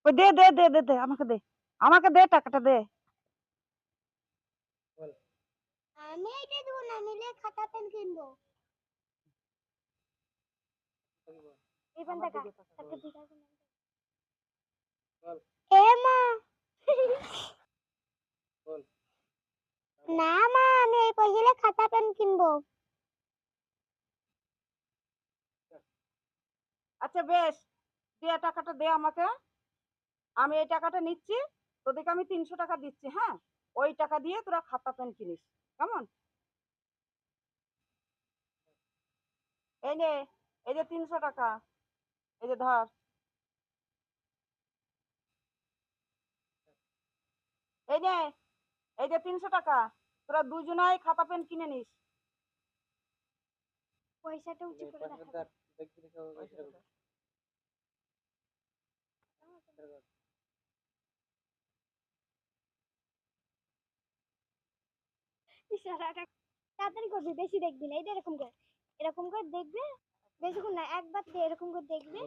ওই দে দে দে দে দে আমাকে দে টাকাটা দে। আমি এটা দেবো না, নিলে খাতা পেন কিনবো। এবার টাকা টাকা ঠিক আছে এ মা না মা, আমি এই পয়সালে খাতা পেন কিনবো। আচ্ছা বেশ, দে টাকাটা দে আমাকে। আমি এই টাকাটা নিচ্ছি, তোদেরকে আমি 300 টাকা দিচ্ছি। হ্যাঁ, ওই টাকা দিয়ে তোরা খাতা পেন কিনিস, কেমন? এই নে, এই যে 300 টাকা, এই যে ধর। এই নে, এই যে 300 টাকা, তোরা দুজনাই খাতা পেন কিনে নিস। পয়সাটা উঁচু করে রাখা। ইশারাটা তাড়াতাড়ি করবি, বেশি দেখবি না। এই এরকম করে দেখবে, বেশিক্ষণ না, একবার দিয়ে এরকম করে দেখবে।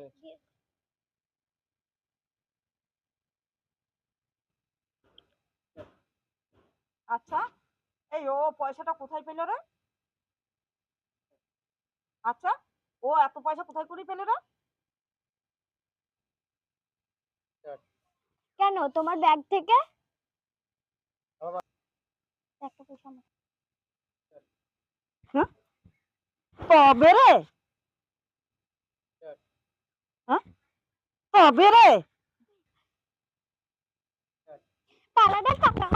আচ্ছা, এই ও পয়সাটা কোথায় পেল রে? আচ্ছা, ও এত পয়সা কোথায় করে পেল রে? কেন, তোমার ব্যাগ থেকে একটা পয়সা আমার। হ্যাঁ, তবে রে, হ্যাঁ, তবে রে পালাটা টাকা